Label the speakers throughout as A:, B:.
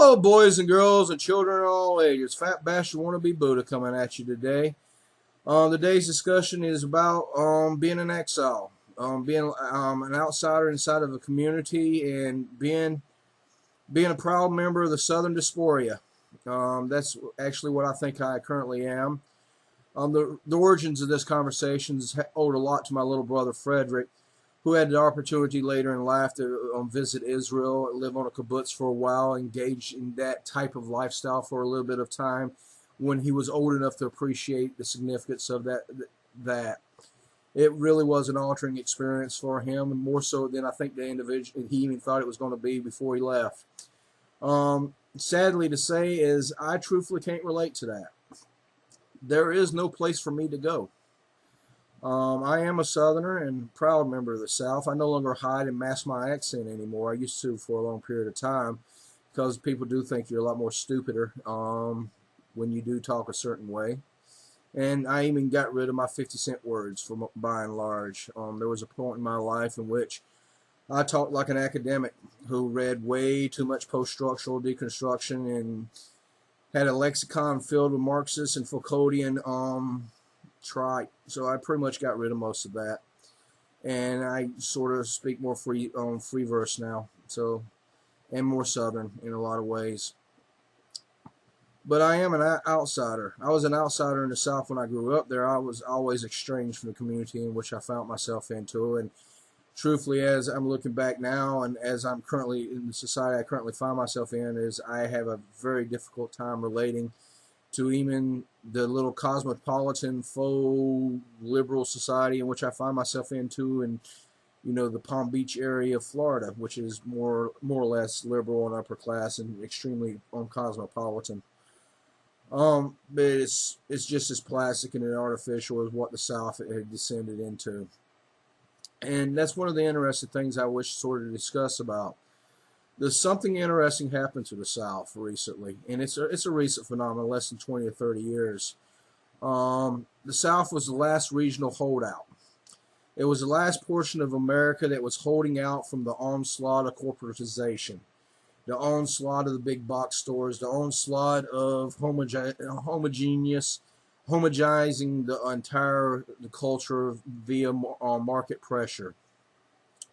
A: Hello, boys and girls and children of all ages. Fat Bastard Wannabe Buddha coming at you today. Today's discussion is about being an exile, being an outsider inside of a community, and being a proud member of the Southern Disporia. That's actually what I think I currently am. The origins of this conversation is owed a lot to my little brother Frederick, who had the opportunity later in life to visit Israel, live on a kibbutz for a while, engage in that type of lifestyle for a little bit of time when he was old enough to appreciate the significance of that. It really was an altering experience for him, and more so than I think the individual he even thought it was going to be before he left. Sadly to say is I truthfully can't relate to that. There is no place for me to go. I am a Southerner and proud member of the South. I no longer hide and mask my accent anymore. I used to for a long period of time because people do think you're a lot more stupider when you do talk a certain way. And I even got rid of my 50-cent words by and large. There was a point in my life in which I talked like an academic who read way too much post-structural deconstruction and had a lexicon filled with Marxist and Foucauldian trite. So I pretty much got rid of most of that, and I sort of speak more free verse now, so, and more Southern in a lot of ways. But I am an outsider. I was an outsider in the South when I grew up there. I was always estranged from the community in which I found myself into, and truthfully, as I'm looking back now and as I'm currently in the society I currently find myself in, is I have a very difficult time relating to even the little cosmopolitan, faux liberal society in which I find myself into, and the Palm Beach area of Florida, which is more or less liberal and upper class and extremely cosmopolitan. But it's just as plastic and artificial as what the South had descended into, and that's one of the interesting things I wish sort of discuss about. There's something interesting happened to the South recently, and it's a recent phenomenon, less than 20 or 30 years. The South was the last regional holdout. It was the last portion of America that was holding out from the onslaught of corporatization, the onslaught of the big box stores, the onslaught of homogizing the culture via market pressure.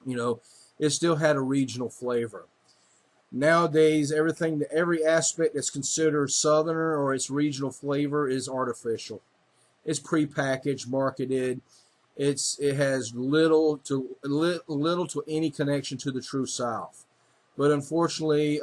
A: It still had a regional flavor. Nowadays, every aspect that's considered Southerner or its regional flavor is artificial. It's prepackaged, marketed. It has little to any connection to the true South. But unfortunately,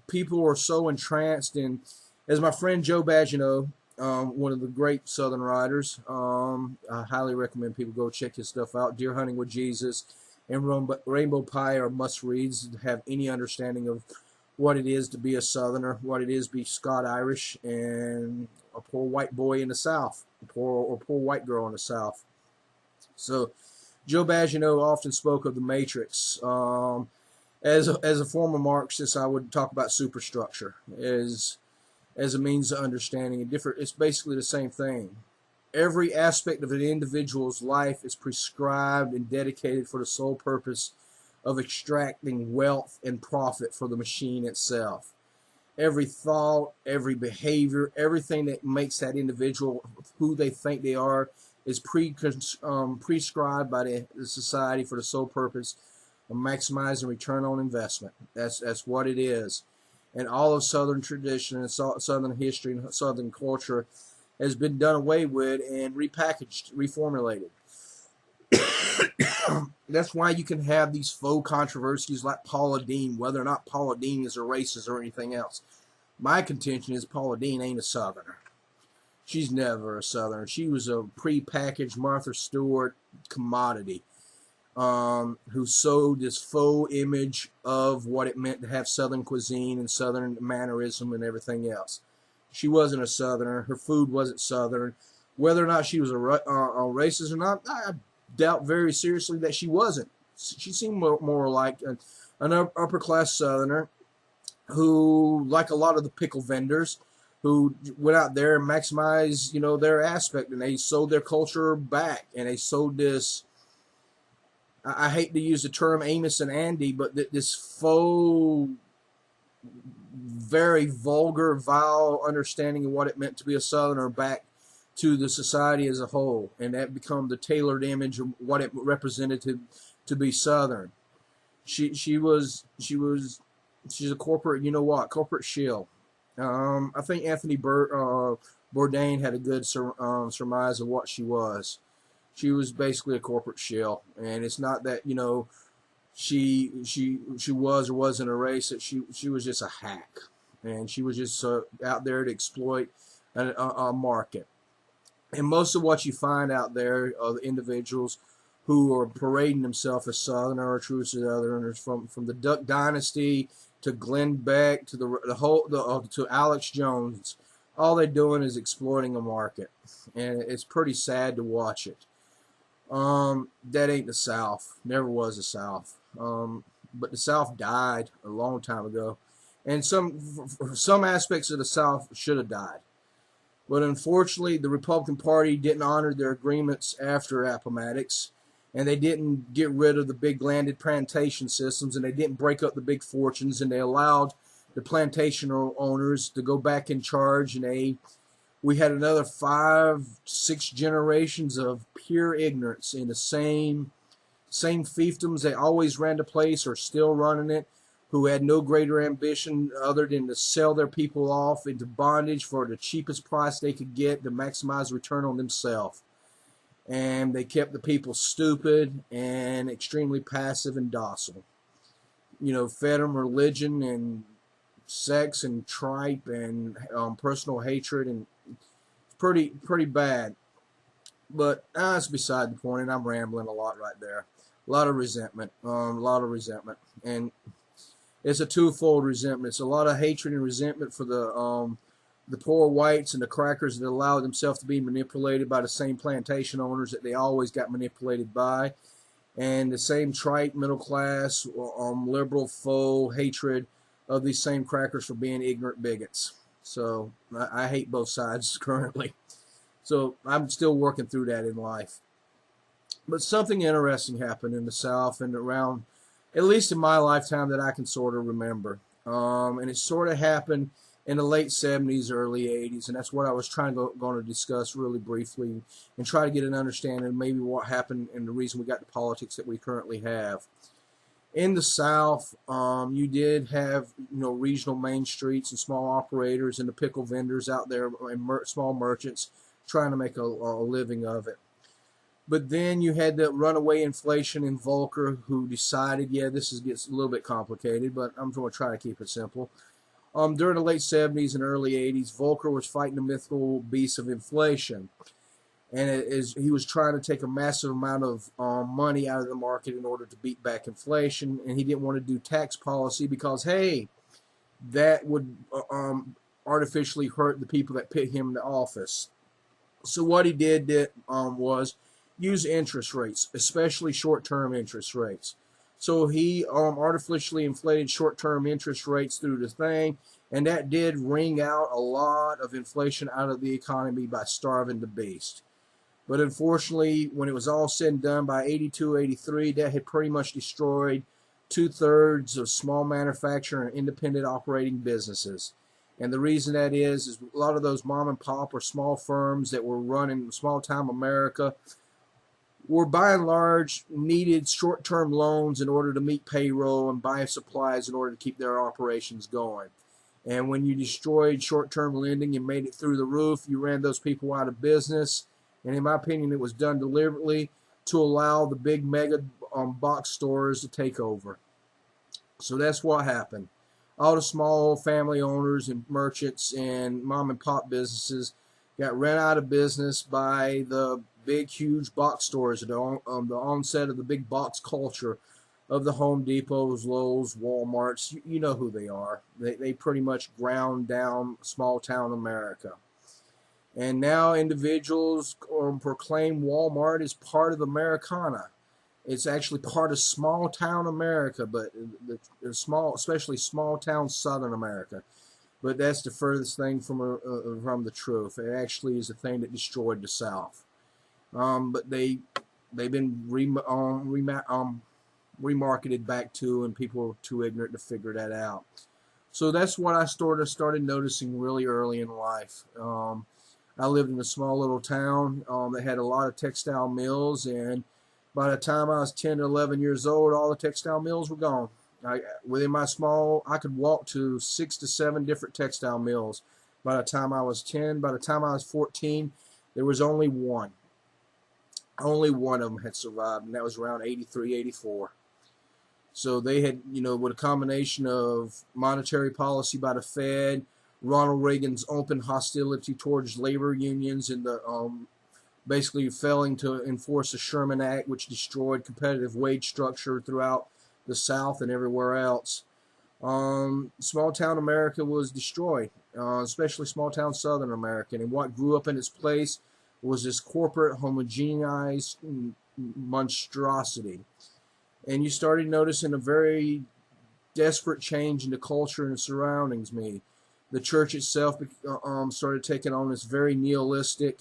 A: people are so entranced in, as my friend Joe Bagino, one of the great Southern writers, I highly recommend people go check his stuff out. Deer Hunting with Jesus and Rainbow Pie are must-reads to have any understanding of what it is to be a Southerner, what it is to be Scot-Irish, and a poor white boy in the South, or poor white girl in the South. So Joe Bagino often spoke of the Matrix. As a former Marxist, I would talk about superstructure as a means of understanding. It's basically the same thing. Every aspect of an individual's life is prescribed and dedicated for the sole purpose of extracting wealth and profit for the machine itself. Every thought, every behavior, everything that makes that individual who they think they are is prescribed by the society for the sole purpose of maximizing return on investment. That's what it is. And all of Southern tradition and Southern history and Southern culture has been done away with and repackaged, reformulated. That's why you can have these faux controversies like Paula Deen, whether or not Paula Deen is a racist or anything else. My contention is Paula Deen ain't a Southerner. She's never a Southerner. She was a prepackaged Martha Stewart commodity who sold this faux image of what it meant to have Southern cuisine and Southern mannerism and everything else. She wasn't a Southerner. Her food wasn't Southern. Whether or not she was a racist or not, I doubt very seriously that she wasn't. She seemed more like an upper-class Southerner who, like a lot of the pickle vendors, who went out there and maximized, their aspect, and they sold their culture back, and they sold this, I hate to use the term Amos and Andy, but this faux very vulgar, vile understanding of what it meant to be a Southerner back to the society as a whole, and that become the tailored image of what it represented to be Southern. She's a corporate, corporate shill. I think Anthony Bourdain had a good surmise of what she was. She was basically a corporate shill, and it's not that she was or wasn't a racist. She was just a hack, and she was just out there to exploit a market. And most of what you find out there are the individuals who are parading themselves as Southern or true Southerners, from the Duck Dynasty to Glenn Beck to to Alex Jones. All they're doing is exploiting a market, and it's pretty sad to watch it. That ain't the South. Never was the South. But the South died a long time ago, and some aspects of the South should have died. But unfortunately, the Republican Party didn't honor their agreements after Appomattox, and they didn't get rid of the big landed plantation systems, and they didn't break up the big fortunes, and they allowed the plantation owners to go back in charge, and we had another 5-6 generations of pure ignorance in the same fiefdoms. They always ran the place or still running it, who had no greater ambition other than to sell their people off into bondage for the cheapest price they could get to maximize return on themselves. And they kept the people stupid and extremely passive and docile. Fed them religion and sex and tripe and personal hatred, and pretty bad. But that's beside the point, and I'm rambling a lot right there. A lot of resentment, and it's a twofold resentment. It's a lot of hatred and resentment for the poor whites and the crackers that allowed themselves to be manipulated by the same plantation owners that they always got manipulated by, and the same trite middle class liberal faux hatred of these same crackers for being ignorant bigots. So I hate both sides currently. So I'm still working through that in life. But something interesting happened in the South and around, at least in my lifetime, that I can sort of remember. And it sort of happened in the late 70s, early 80s, and that's what I was going to discuss really briefly and try to get an understanding of maybe what happened and the reason we got the politics that we currently have. In the South, you did have regional main streets and small operators and the pickle vendors out there and small merchants trying to make a living of it. But then you had the runaway inflation in Volcker, who decided, this gets a little bit complicated, but I'm going to try to keep it simple. During the late 70s and early 80s, Volcker was fighting the mythical beast of inflation. And he was trying to take a massive amount of money out of the market in order to beat back inflation. And he didn't want to do tax policy because, hey, that would artificially hurt the people that put him in the office. So what he did was use interest rates, especially short-term interest rates. So he artificially inflated short-term interest rates through the thing, and that did wring out a lot of inflation out of the economy by starving the beast. But unfortunately, when it was all said and done, by 82, 83, that had pretty much destroyed 2/3 of small manufacturing and independent operating businesses. And the reason that is a lot of those mom and pop or small firms that were running small-time America were by and large needed short-term loans in order to meet payroll and buy supplies in order to keep their operations going. And when you destroyed short-term lending and made it through the roof, you ran those people out of business. And in my opinion, it was done deliberately to allow the big mega box stores to take over. So that's what happened. All the small family owners and merchants and mom and pop businesses got run out of business by the big, huge box stores at the onset of the big box culture of the Home Depots, Lowe's, Walmarts. You know who they are. They pretty much ground down small town America. And now individuals proclaim Walmart as part of Americana. It's actually part of small town America, but especially small town Southern America. But that's the furthest thing from the truth. It actually is the thing that destroyed the South. But they've been remarketed back to, and people are too ignorant to figure that out. So that's what I started noticing really early in life. I lived in a small little town that had a lot of textile mills, and by the time I was 10 or 11 years old, all the textile mills were gone. I could walk to 6 to 7 different textile mills. By the time I was 10, by the time I was 14, there was only one. Only one of them had survived, and that was around 83, 84. So they had, with a combination of monetary policy by the Fed, Ronald Reagan's open hostility towards labor unions, and the basically failing to enforce the Sherman Act, which destroyed competitive wage structure throughout the South and everywhere else. Small town America was destroyed, especially small town Southern America. And what grew up in its place was this corporate homogenized monstrosity. And you started noticing a very desperate change in the culture and the surroundings. The church itself started taking on this very nihilistic,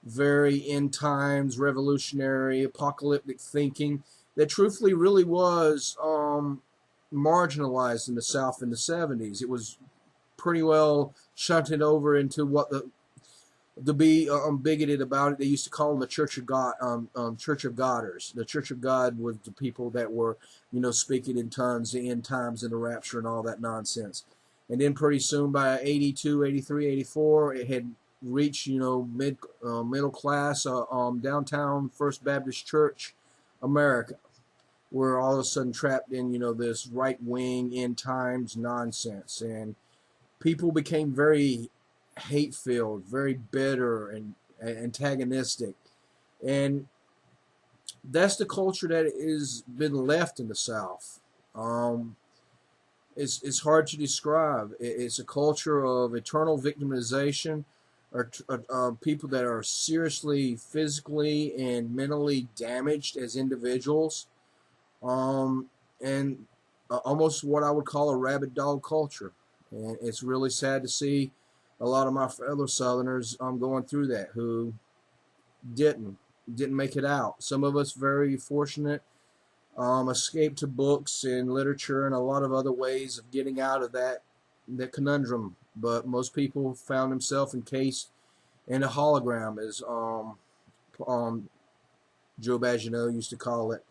A: very end times, revolutionary, apocalyptic thinking that truthfully really was marginalized in the South in the 70s. It was pretty well shunted over into what to be bigoted about it. They used to call them the Church of God, Church of Godders. The Church of God was the people that were, speaking in tongues, the end times, and the rapture, and all that nonsense. And then pretty soon, by 82, 83, 84, it had reached, middle class, downtown First Baptist Church, America. We're all of a sudden trapped in, this right-wing end times nonsense, and people became very hate-filled, very bitter and antagonistic, and that's the culture that has been left in the South. It's hard to describe. It's a culture of eternal victimization, or people that are seriously physically and mentally damaged as individuals, and almost what I would call a rabid dog culture. And it's really sad to see a lot of my fellow Southerners going through that, who didn't make it out. Some of us very fortunate escaped to books and literature and a lot of other ways of getting out of that conundrum. But most people found themselves encased in a hologram, as Joe Bagineau used to call it.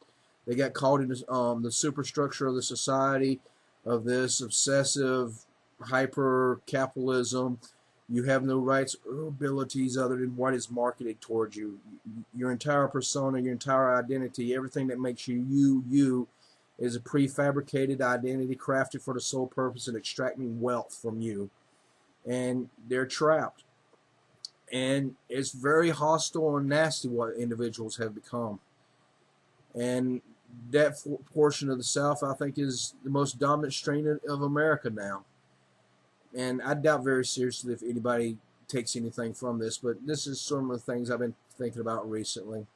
A: They got caught in the superstructure of the society, of this obsessive hyper capitalism. You have no rights or abilities other than what is marketed towards you. Your entire persona, your entire identity, everything that makes you, you, is a prefabricated identity crafted for the sole purpose of extracting wealth from you. And they're trapped. And it's very hostile and nasty what individuals have become. And that portion of the South, I think, is the most dominant strain of America now. And I doubt very seriously if anybody takes anything from this, but this is some of the things I've been thinking about recently.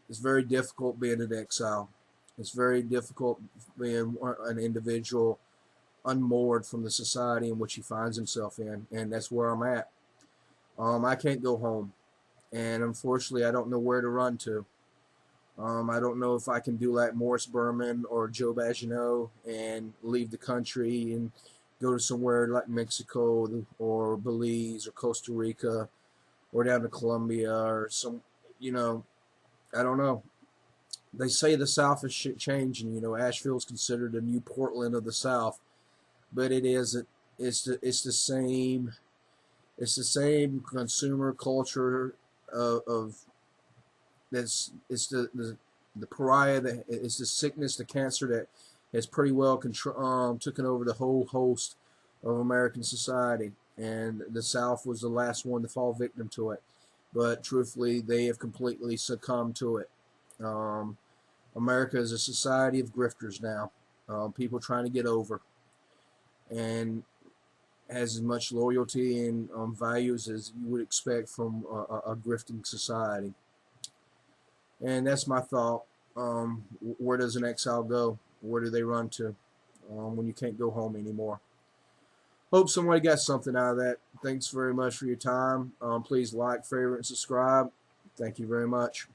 A: It's very difficult being an exile. It's very difficult being an individual unmoored from the society in which he finds himself in, and that's where I'm at. I can't go home, and unfortunately I don't know where to run to. I don't know if I can do like Morris Berman or Joe Bagineau and leave the country and go to somewhere like Mexico or Belize or Costa Rica or down to Colombia or some, I don't know. They say the South is changing. Asheville's considered a new Portland of the South, but it isn't. It's the same. It's the same consumer culture of it's the pariah, that it's the sickness, the cancer that has pretty well taken over the whole host of American society, and the South was the last one to fall victim to it. But truthfully, they have completely succumbed to it. America is a society of grifters now, people trying to get over, and has as much loyalty and values as you would expect from a grifting society. And that's my thought. Where does an exile go? Where do they run to when you can't go home anymore? Hope somebody got something out of that. Thanks very much for your time. Please like, favorite, and subscribe. Thank you very much.